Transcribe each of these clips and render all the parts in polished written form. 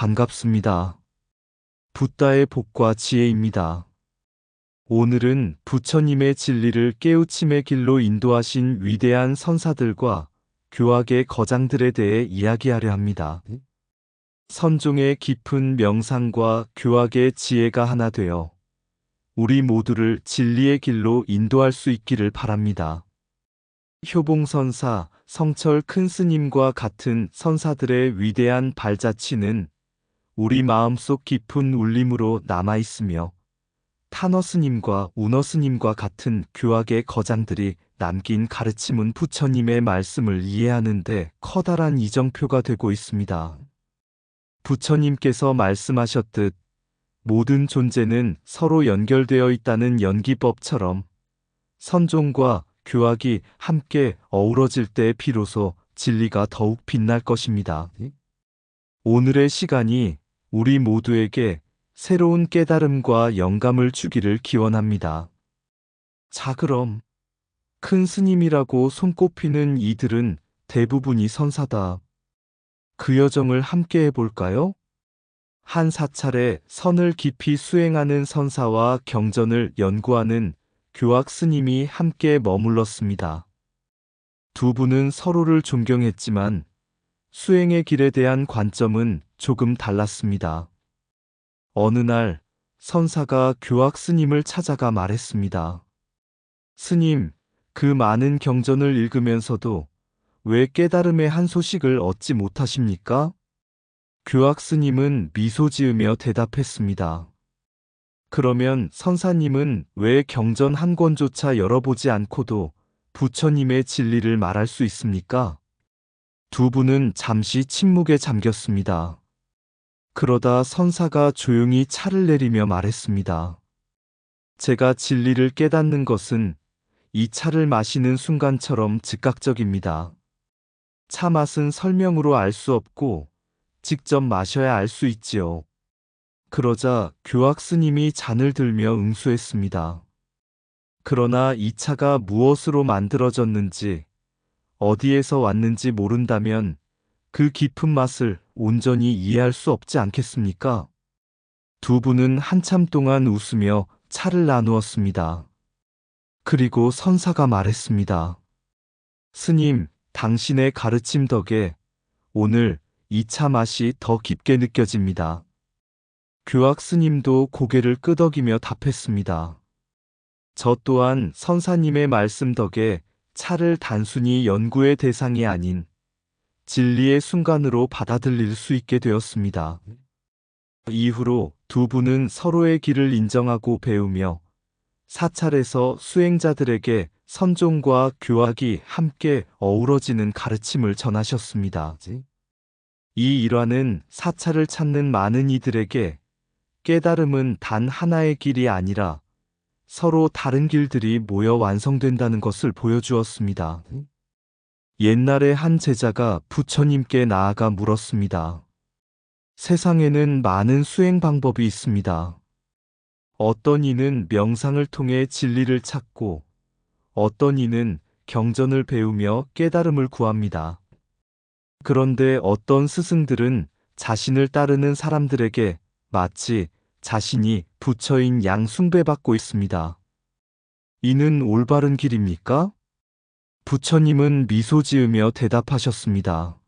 반갑습니다. 붓다의 복과 지혜입니다. 오늘은 부처님의 진리를 깨우침의 길로 인도하신 위대한 선사들과 교학의 거장들에 대해 이야기하려 합니다. 선종의 깊은 명상과 교학의 지혜가 하나 되어 우리 모두를 진리의 길로 인도할 수 있기를 바랍니다. 효봉선사, 성철 큰스님과 같은 선사들의 위대한 발자취는 우리 마음속 깊은 울림으로 남아있으며 타너스님과 우너스님과 같은 교학의 거장들이 남긴 가르침은 부처님의 말씀을 이해하는 데 커다란 이정표가 되고 있습니다. 부처님께서 말씀하셨듯 모든 존재는 서로 연결되어 있다는 연기법처럼 선종과 교학이 함께 어우러질 때 비로소 진리가 더욱 빛날 것입니다. 오늘의 시간이 우리 모두에게 새로운 깨달음과 영감을 주기를 기원합니다. 자, 그럼 큰 스님이라고 손꼽히는 이들은 대부분이 선사다. 그 여정을 함께 해볼까요? 한 사찰에 선을 깊이 수행하는 선사와 경전을 연구하는 교학 스님이 함께 머물렀습니다. 두 분은 서로를 존경했지만 수행의 길에 대한 관점은 조금 달랐습니다. 어느 날 선사가 교학 스님을 찾아가 말했습니다. 스님, 그 많은 경전을 읽으면서도 왜 깨달음의 한 소식을 얻지 못하십니까? 교학 스님은 미소 지으며 대답했습니다. 그러면 선사님은 왜 경전 한 권조차 열어보지 않고도 부처님의 진리를 말할 수 있습니까? 두 분은 잠시 침묵에 잠겼습니다. 그러다 선사가 조용히 차를 내리며 말했습니다. 제가 진리를 깨닫는 것은 이 차를 마시는 순간처럼 즉각적입니다. 차 맛은 설명으로 알 수 없고 직접 마셔야 알 수 있지요. 그러자 교학 스님이 잔을 들며 응수했습니다. 그러나 이 차가 무엇으로 만들어졌는지, 어디에서 왔는지 모른다면 그 깊은 맛을 온전히 이해할 수 없지 않겠습니까? 두 분은 한참 동안 웃으며 차를 나누었습니다. 그리고 선사가 말했습니다. 스님, 당신의 가르침 덕에 오늘 이 차 맛이 더 깊게 느껴집니다. 교학 스님도 고개를 끄덕이며 답했습니다. 저 또한 선사님의 말씀 덕에 차를 단순히 연구의 대상이 아닌 진리의 순간으로 받아들일 수 있게 되었습니다. 이후로 두 분은 서로의 길을 인정하고 배우며 사찰에서 수행자들에게 선종과 교학이 함께 어우러지는 가르침을 전하셨습니다. 이 일화는 사찰을 찾는 많은 이들에게 깨달음은 단 하나의 길이 아니라 서로 다른 길들이 모여 완성된다는 것을 보여주었습니다. 옛날에 한 제자가 부처님께 나아가 물었습니다. 세상에는 많은 수행 방법이 있습니다. 어떤 이는 명상을 통해 진리를 찾고 어떤 이는 경전을 배우며 깨달음을 구합니다. 그런데 어떤 스승들은 자신을 따르는 사람들에게 마치 자신이 부처인 양 숭배받고 있습니다. 이는 올바른 길입니까? 부처님은 미소 지으며 대답하셨습니다.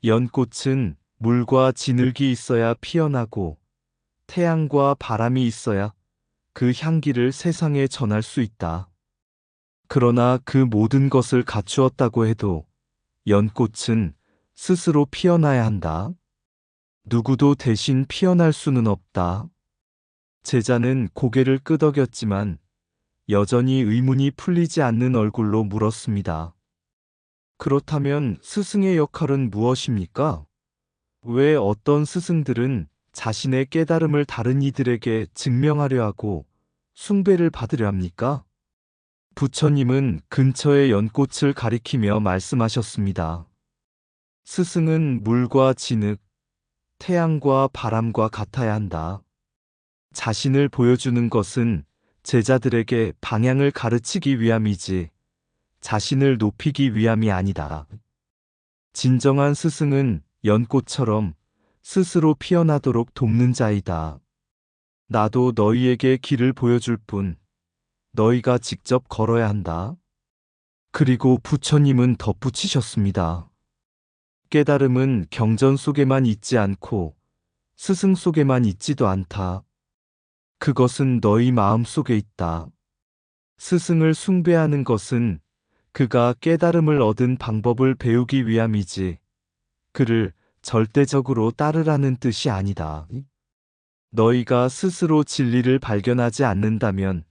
연꽃은 물과 진흙이 있어야 피어나고 태양과 바람이 있어야 그 향기를 세상에 전할 수 있다. 그러나 그 모든 것을 갖추었다고 해도 연꽃은 스스로 피어나야 한다. 누구도 대신 피어날 수는 없다. 제자는 고개를 끄덕였지만 여전히 의문이 풀리지 않는 얼굴로 물었습니다. 그렇다면 스승의 역할은 무엇입니까? 왜 어떤 스승들은 자신의 깨달음을 다른 이들에게 증명하려 하고 숭배를 받으려 합니까? 부처님은 근처의 연꽃을 가리키며 말씀하셨습니다. 스승은 물과 진흙, 태양과 바람과 같아야 한다. 자신을 보여주는 것은 제자들에게 방향을 가르치기 위함이지 자신을 높이기 위함이 아니다. 진정한 스승은 연꽃처럼 스스로 피어나도록 돕는 자이다. 나도 너희에게 길을 보여줄 뿐 너희가 직접 걸어야 한다. 그리고 부처님은 덧붙이셨습니다. 깨달음은 경전 속에만 있지 않고 스승 속에만 있지도 않다. 그것은 너희 마음 속에 있다. 스승을 숭배하는 것은 그가 깨달음을 얻은 방법을 배우기 위함이지 그를 절대적으로 따르라는 뜻이 아니다. 너희가 스스로 진리를 발견하지 않는다면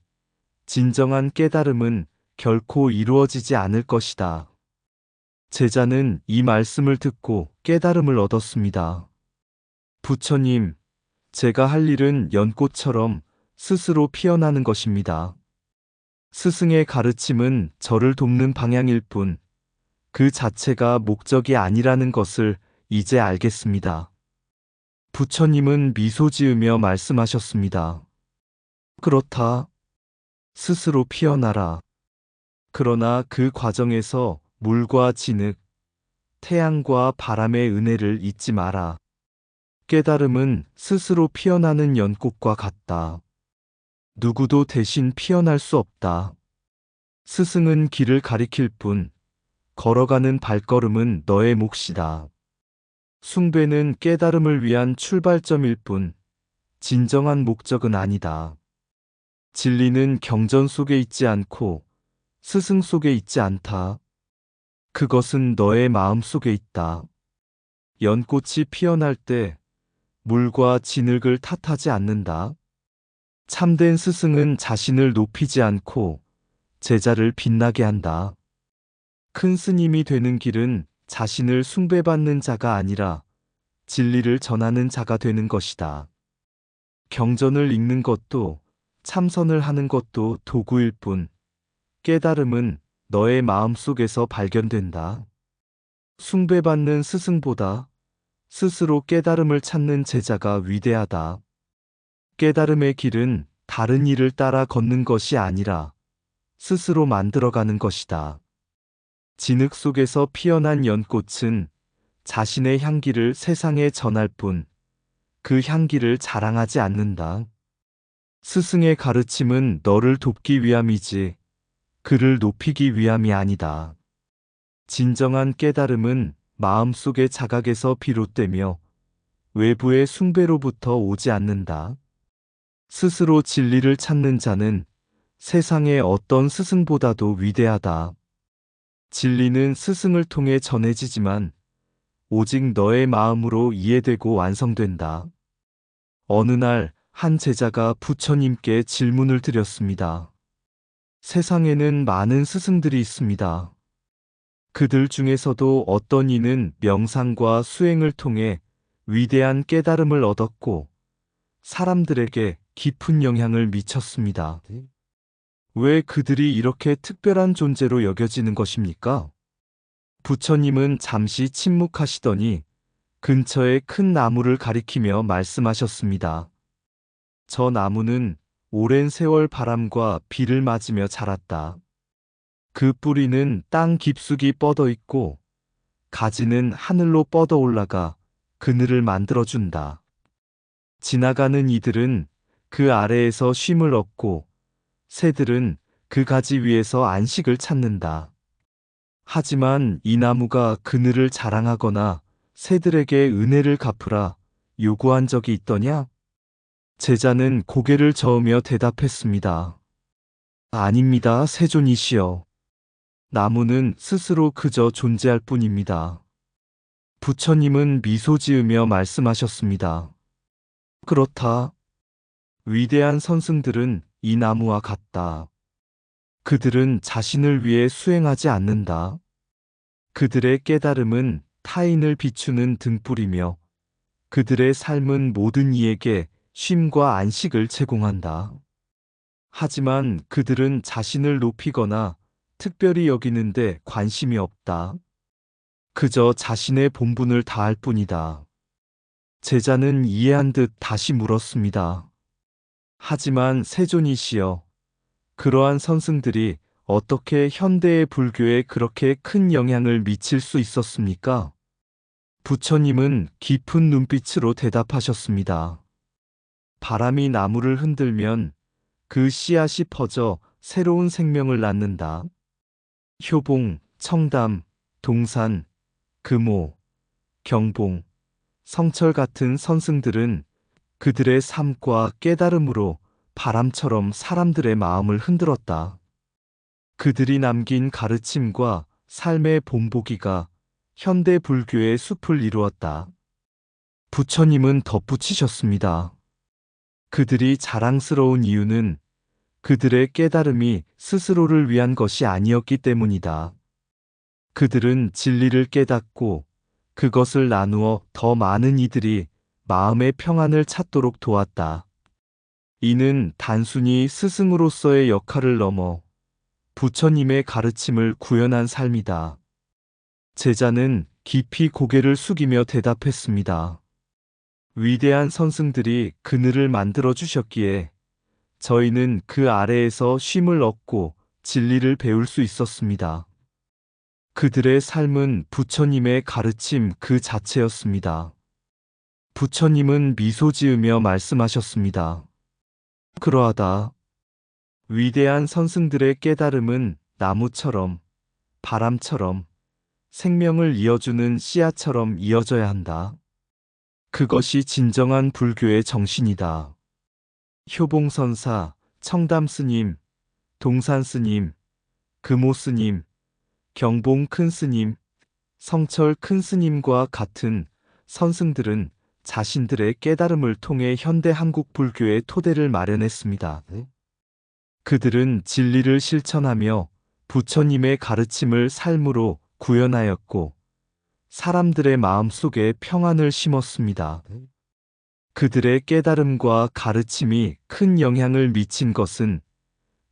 진정한 깨달음은 결코 이루어지지 않을 것이다. 제자는 이 말씀을 듣고 깨달음을 얻었습니다. 부처님, 제가 할 일은 연꽃처럼 스스로 피어나는 것입니다. 스승의 가르침은 저를 돕는 방향일 뿐, 그 자체가 목적이 아니라는 것을 이제 알겠습니다. 부처님은 미소 지으며 말씀하셨습니다. 그렇다. 스스로 피어나라. 그러나 그 과정에서 물과 진흙, 태양과 바람의 은혜를 잊지 마라. 깨달음은 스스로 피어나는 연꽃과 같다. 누구도 대신 피어날 수 없다. 스승은 길을 가리킬 뿐, 걸어가는 발걸음은 너의 몫이다. 숭배는 깨달음을 위한 출발점일 뿐, 진정한 목적은 아니다. 진리는 경전 속에 있지 않고 스승 속에 있지 않다. 그것은 너의 마음 속에 있다. 연꽃이 피어날 때 물과 진흙을 탓하지 않는다. 참된 스승은 자신을 높이지 않고 제자를 빛나게 한다. 큰 스님이 되는 길은 자신을 숭배받는 자가 아니라 진리를 전하는 자가 되는 것이다. 경전을 읽는 것도 참선을 하는 것도 도구일 뿐, 깨달음은 너의 마음 속에서 발견된다. 숭배받는 스승보다 스스로 깨달음을 찾는 제자가 위대하다. 깨달음의 길은 다른 이를 따라 걷는 것이 아니라 스스로 만들어가는 것이다. 진흙 속에서 피어난 연꽃은 자신의 향기를 세상에 전할 뿐, 그 향기를 자랑하지 않는다. 스승의 가르침은 너를 돕기 위함이지, 그를 높이기 위함이 아니다. 진정한 깨달음은 마음속의 자각에서 비롯되며 외부의 숭배로부터 오지 않는다. 스스로 진리를 찾는 자는 세상의 어떤 스승보다도 위대하다. 진리는 스승을 통해 전해지지만 오직 너의 마음으로 이해되고 완성된다. 어느 날 한 제자가 부처님께 질문을 드렸습니다. 세상에는 많은 스승들이 있습니다. 그들 중에서도 어떤 이는 명상과 수행을 통해 위대한 깨달음을 얻었고 사람들에게 깊은 영향을 미쳤습니다. 왜 그들이 이렇게 특별한 존재로 여겨지는 것입니까? 부처님은 잠시 침묵하시더니 근처의 큰 나무를 가리키며 말씀하셨습니다. 저 나무는 오랜 세월 바람과 비를 맞으며 자랐다. 그 뿌리는 땅 깊숙이 뻗어 있고 가지는 하늘로 뻗어 올라가 그늘을 만들어준다. 지나가는 이들은 그 아래에서 쉼을 얻고 새들은 그 가지 위에서 안식을 찾는다. 하지만 이 나무가 그늘을 자랑하거나 새들에게 은혜를 갚으라 요구한 적이 있더냐? 제자는 고개를 저으며 대답했습니다. 아닙니다, 세존이시여. 나무는 스스로 그저 존재할 뿐입니다. 부처님은 미소 지으며 말씀하셨습니다. 그렇다. 위대한 선승들은 이 나무와 같다. 그들은 자신을 위해 수행하지 않는다. 그들의 깨달음은 타인을 비추는 등불이며 그들의 삶은 모든 이에게 쉼과 안식을 제공한다. 하지만 그들은 자신을 높이거나 특별히 여기는데 관심이 없다. 그저 자신의 본분을 다할 뿐이다. 제자는 이해한 듯 다시 물었습니다. 하지만 세존이시여, 그러한 선승들이 어떻게 현대의 불교에 그렇게 큰 영향을 미칠 수 있었습니까? 부처님은 깊은 눈빛으로 대답하셨습니다. 바람이 나무를 흔들면 그 씨앗이 퍼져 새로운 생명을 낳는다. 효봉, 청담, 동산, 금오, 경봉, 성철 같은 선승들은 그들의 삶과 깨달음으로 바람처럼 사람들의 마음을 흔들었다. 그들이 남긴 가르침과 삶의 본보기가 현대 불교의 숲을 이루었다. 부처님은 덧붙이셨습니다. 그들이 자랑스러운 이유는 그들의 깨달음이 스스로를 위한 것이 아니었기 때문이다. 그들은 진리를 깨닫고 그것을 나누어 더 많은 이들이 마음의 평안을 찾도록 도왔다. 이는 단순히 스승으로서의 역할을 넘어 부처님의 가르침을 구현한 삶이다. 제자는 깊이 고개를 숙이며 대답했습니다. 위대한 선승들이 그늘을 만들어 주셨기에 저희는 그 아래에서 쉼을 얻고 진리를 배울 수 있었습니다. 그들의 삶은 부처님의 가르침 그 자체였습니다. 부처님은 미소 지으며 말씀하셨습니다. 그러하다. 위대한 선승들의 깨달음은 나무처럼, 바람처럼, 생명을 이어주는 씨앗처럼 이어져야 한다. 그것이 진정한 불교의 정신이다. 효봉선사, 청담스님, 동산스님, 금오스님, 경봉 큰스님, 성철 큰스님과 같은 선승들은 자신들의 깨달음을 통해 현대 한국 불교의 토대를 마련했습니다. 그들은 진리를 실천하며 부처님의 가르침을 삶으로 구현하였고 사람들의 마음속에 평안을 심었습니다. 그들의 깨달음과 가르침이 큰 영향을 미친 것은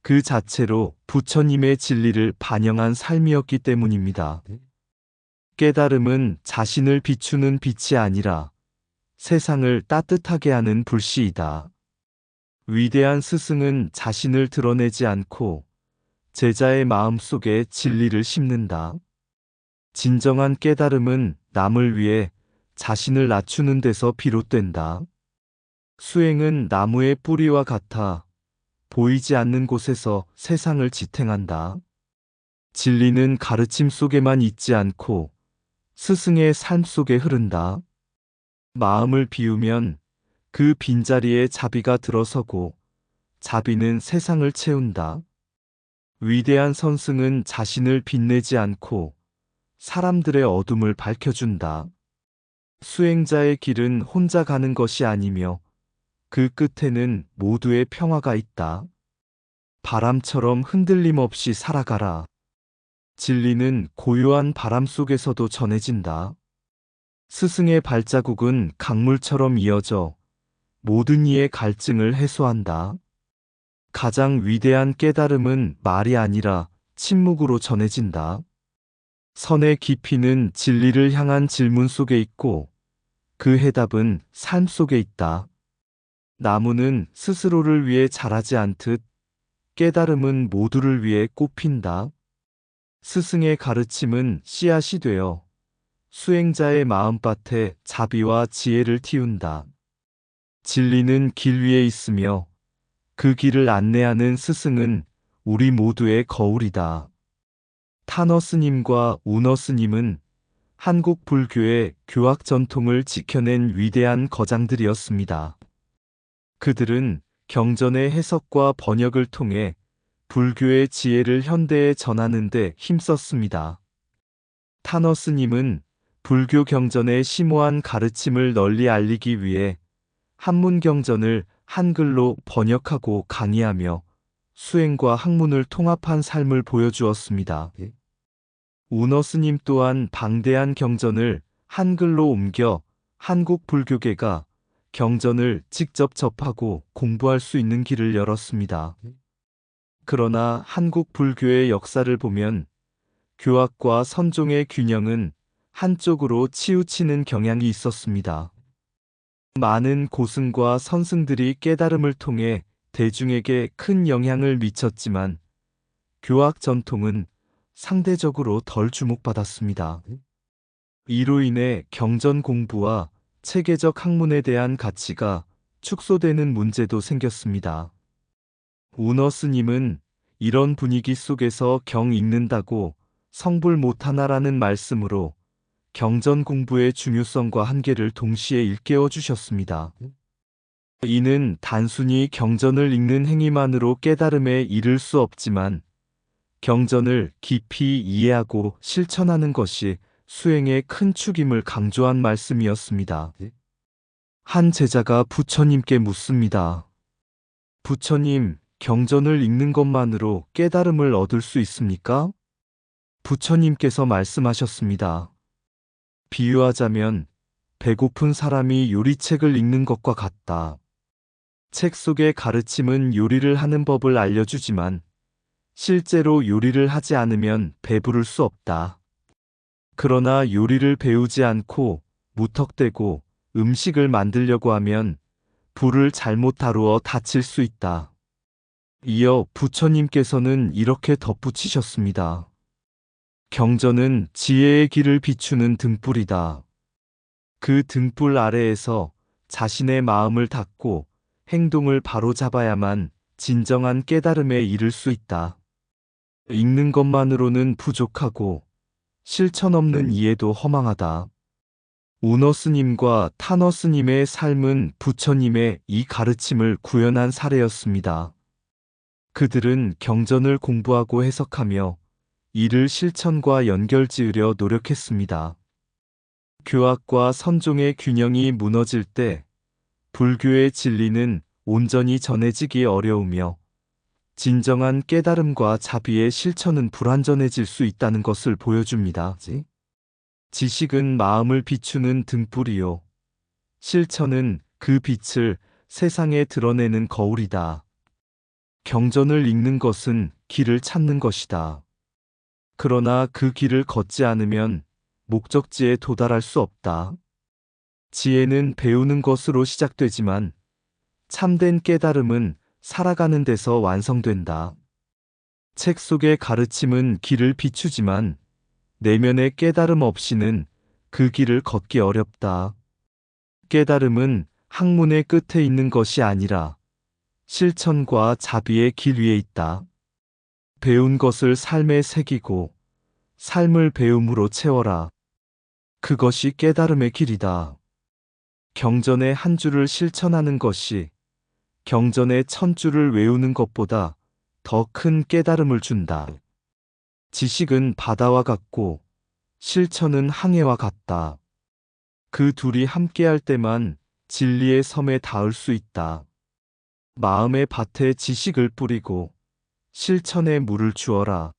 그 자체로 부처님의 진리를 반영한 삶이었기 때문입니다. 깨달음은 자신을 비추는 빛이 아니라 세상을 따뜻하게 하는 불씨이다. 위대한 스승은 자신을 드러내지 않고 제자의 마음속에 진리를 심는다. 진정한 깨달음은 남을 위해 자신을 낮추는 데서 비롯된다. 수행은 나무의 뿌리와 같아 보이지 않는 곳에서 세상을 지탱한다. 진리는 가르침 속에만 있지 않고 스승의 삶 속에 흐른다. 마음을 비우면 그 빈자리에 자비가 들어서고 자비는 세상을 채운다. 위대한 선승은 자신을 빛내지 않고 사람들의 어둠을 밝혀준다. 수행자의 길은 혼자 가는 것이 아니며 그 끝에는 모두의 평화가 있다. 바람처럼 흔들림 없이 살아가라. 진리는 고요한 바람 속에서도 전해진다. 스승의 발자국은 강물처럼 이어져 모든 이의 갈증을 해소한다. 가장 위대한 깨달음은 말이 아니라 침묵으로 전해진다. 선의 깊이는 진리를 향한 질문 속에 있고 그 해답은 삶 속에 있다. 나무는 스스로를 위해 자라지 않듯 깨달음은 모두를 위해 꽃핀다. 스승의 가르침은 씨앗이 되어 수행자의 마음밭에 자비와 지혜를 틔운다. 진리는 길 위에 있으며 그 길을 안내하는 스승은 우리 모두의 거울이다. 타너 스님과 우너 스님은 한국 불교의 교학 전통을 지켜낸 위대한 거장들이었습니다. 그들은 경전의 해석과 번역을 통해 불교의 지혜를 현대에 전하는 데 힘썼습니다. 타너 스님은 불교 경전의 심오한 가르침을 널리 알리기 위해 한문 경전을 한글로 번역하고 강의하며 수행과 학문을 통합한 삶을 보여주었습니다. 우너 스님 또한 방대한 경전을 한글로 옮겨 한국 불교계가 경전을 직접 접하고 공부할 수 있는 길을 열었습니다. 그러나 한국 불교의 역사를 보면 교학과 선종의 균형은 한쪽으로 치우치는 경향이 있었습니다. 많은 고승과 선승들이 깨달음을 통해 대중에게 큰 영향을 미쳤지만 교학 전통은 상대적으로 덜 주목받았습니다. 이로 인해 경전 공부와 체계적 학문에 대한 가치가 축소되는 문제도 생겼습니다. 우너 스님은 이런 분위기 속에서 경 읽는다고 성불 못하나라는 말씀으로 경전 공부의 중요성과 한계를 동시에 일깨워 주셨습니다. 이는 단순히 경전을 읽는 행위만으로 깨달음에 이를 수 없지만 경전을 깊이 이해하고 실천하는 것이 수행의 큰 축임을 강조한 말씀이었습니다. 한 제자가 부처님께 묻습니다. 부처님, 경전을 읽는 것만으로 깨달음을 얻을 수 있습니까? 부처님께서 말씀하셨습니다. 비유하자면 배고픈 사람이 요리책을 읽는 것과 같다. 책 속의 가르침은 요리를 하는 법을 알려주지만 실제로 요리를 하지 않으면 배부를 수 없다. 그러나 요리를 배우지 않고 무턱대고 음식을 만들려고 하면 불을 잘못 다루어 다칠 수 있다. 이어 부처님께서는 이렇게 덧붙이셨습니다. 경전은 지혜의 길을 비추는 등불이다. 그 등불 아래에서 자신의 마음을 닫고 행동을 바로잡아야만 진정한 깨달음에 이를 수 있다. 읽는 것만으로는 부족하고 실천 없는 이해도 허망하다. 우너 스님과 타너 스님의 삶은 부처님의 이 가르침을 구현한 사례였습니다. 그들은 경전을 공부하고 해석하며 이를 실천과 연결지으려 노력했습니다. 교학과 선종의 균형이 무너질 때 불교의 진리는 온전히 전해지기 어려우며 진정한 깨달음과 자비의 실천은 불완전해질 수 있다는 것을 보여줍니다. 지식은 마음을 비추는 등불이요. 실천은 그 빛을 세상에 드러내는 거울이다. 경전을 읽는 것은 길을 찾는 것이다. 그러나 그 길을 걷지 않으면 목적지에 도달할 수 없다. 지혜는 배우는 것으로 시작되지만 참된 깨달음은 살아가는 데서 완성된다. 책 속의 가르침은 길을 비추지만 내면의 깨달음 없이는 그 길을 걷기 어렵다. 깨달음은 학문의 끝에 있는 것이 아니라 실천과 자비의 길 위에 있다. 배운 것을 삶에 새기고 삶을 배움으로 채워라. 그것이 깨달음의 길이다. 경전의 한 줄을 실천하는 것이 경전의 1000줄을 외우는 것보다 더 큰 깨달음을 준다. 지식은 바다와 같고 실천은 항해와 같다. 그 둘이 함께할 때만 진리의 섬에 닿을 수 있다. 마음의 밭에 지식을 뿌리고 실천에 물을 주어라.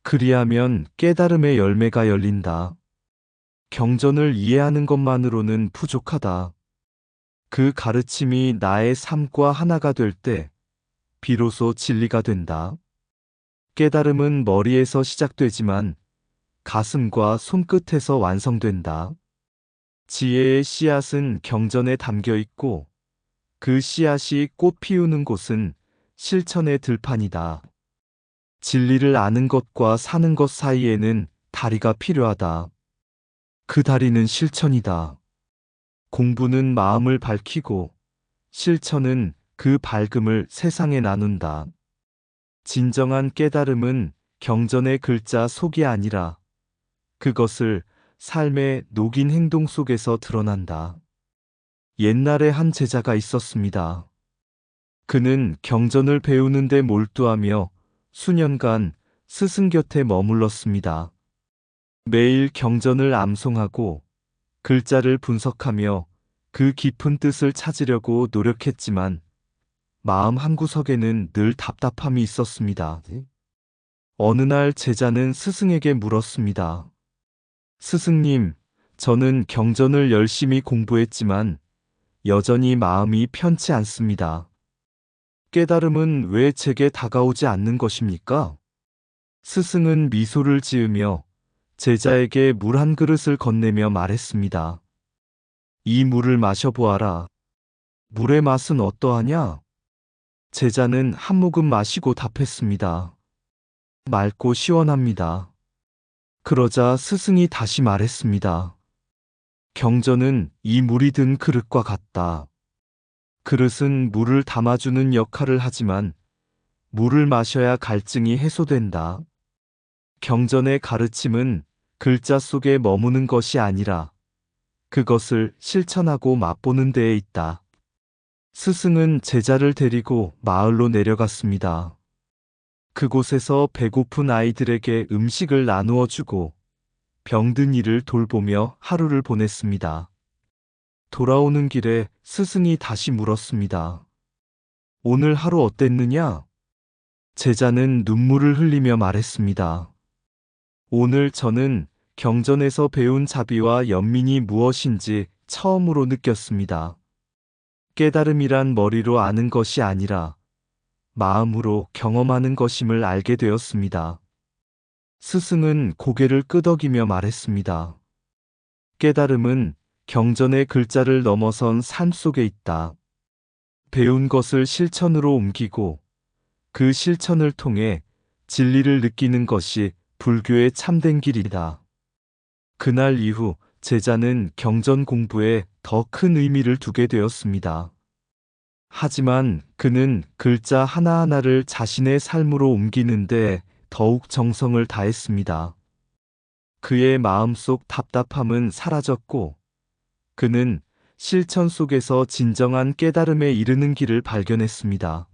그리하면 깨달음의 열매가 열린다. 경전을 이해하는 것만으로는 부족하다. 그 가르침이 나의 삶과 하나가 될 때 비로소 진리가 된다. 깨달음은 머리에서 시작되지만 가슴과 손끝에서 완성된다. 지혜의 씨앗은 경전에 담겨 있고 그 씨앗이 꽃 피우는 곳은 실천의 들판이다. 진리를 아는 것과 사는 것 사이에는 다리가 필요하다. 그 다리는 실천이다. 공부는 마음을 밝히고 실천은 그 밝음을 세상에 나눈다. 진정한 깨달음은 경전의 글자 속이 아니라 그것을 삶의 녹인 행동 속에서 드러난다. 옛날에 한 제자가 있었습니다. 그는 경전을 배우는 데 몰두하며 수년간 스승 곁에 머물렀습니다. 매일 경전을 암송하고 글자를 분석하며 그 깊은 뜻을 찾으려고 노력했지만 마음 한구석에는 늘 답답함이 있었습니다. 어느 날 제자는 스승에게 물었습니다. 스승님, 저는 경전을 열심히 공부했지만 여전히 마음이 편치 않습니다. 깨달음은 왜 제게 다가오지 않는 것입니까? 스승은 미소를 지으며 제자에게 물 한 그릇을 건네며 말했습니다. 이 물을 마셔보아라. 물의 맛은 어떠하냐? 제자는 한 모금 마시고 답했습니다. 맑고 시원합니다. 그러자 스승이 다시 말했습니다. 경전은 이 물이 든 그릇과 같다. 그릇은 물을 담아주는 역할을 하지만 물을 마셔야 갈증이 해소된다. 경전의 가르침은 글자 속에 머무는 것이 아니라 그것을 실천하고 맛보는 데에 있다. 스승은 제자를 데리고 마을로 내려갔습니다. 그곳에서 배고픈 아이들에게 음식을 나누어 주고 병든 이를 돌보며 하루를 보냈습니다. 돌아오는 길에 스승이 다시 물었습니다. 오늘 하루 어땠느냐? 제자는 눈물을 흘리며 말했습니다. 오늘 저는 경전에서 배운 자비와 연민이 무엇인지 처음으로 느꼈습니다. 깨달음이란 머리로 아는 것이 아니라 마음으로 경험하는 것임을 알게 되었습니다. 스승은 고개를 끄덕이며 말했습니다. 깨달음은 경전의 글자를 넘어선 삶 속에 있다. 배운 것을 실천으로 옮기고 그 실천을 통해 진리를 느끼는 것이 불교의 참된 길이다. 그날 이후 제자는 경전 공부에 더 큰 의미를 두게 되었습니다. 하지만 그는 글자 하나하나를 자신의 삶으로 옮기는데 더욱 정성을 다했습니다. 그의 마음속 답답함은 사라졌고 그는 실천 속에서 진정한 깨달음에 이르는 길을 발견했습니다.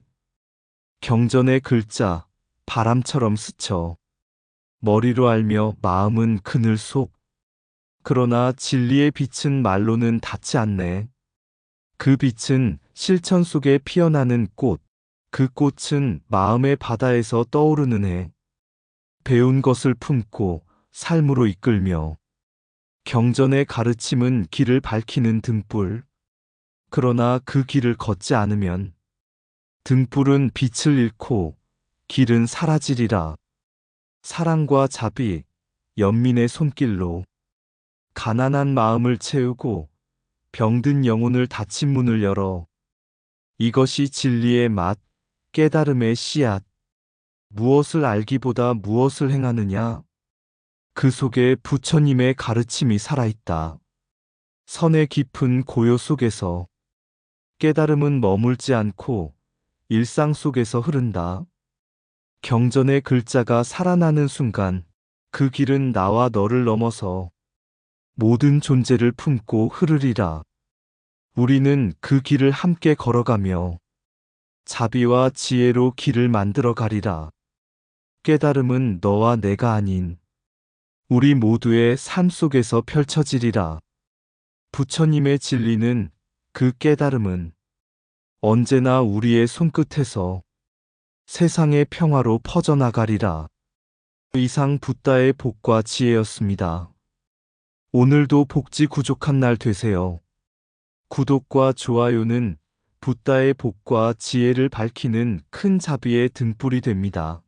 경전의 글자, 바람처럼 스쳐 머리로 알며 마음은 그늘 속. 그러나 진리의 빛은 말로는 닿지 않네. 그 빛은 실천 속에 피어나는 꽃, 그 꽃은 마음의 바다에서 떠오르는 해. 배운 것을 품고 삶으로 이끌며 경전의 가르침은 길을 밝히는 등불. 그러나 그 길을 걷지 않으면 등불은 빛을 잃고 길은 사라지리라. 사랑과 자비, 연민의 손길로 가난한 마음을 채우고 병든 영혼을 닫힌 문을 열어 이것이 진리의 맛, 깨달음의 씨앗. 무엇을 알기보다 무엇을 행하느냐? 그 속에 부처님의 가르침이 살아있다. 선의 깊은 고요 속에서 깨달음은 머물지 않고 일상 속에서 흐른다. 경전의 글자가 살아나는 순간 그 길은 나와 너를 넘어서 모든 존재를 품고 흐르리라. 우리는 그 길을 함께 걸어가며 자비와 지혜로 길을 만들어 가리라. 깨달음은 너와 내가 아닌 우리 모두의 삶 속에서 펼쳐지리라. 부처님의 진리는 그 깨달음은 언제나 우리의 손끝에서 세상의 평화로 퍼져나가리라. 이상 붓다의 복과 지혜였습니다. 오늘도 복지 구족한 날 되세요. 구독과 좋아요는 붓다의 복과 지혜를 밝히는 큰 자비의 등불이 됩니다.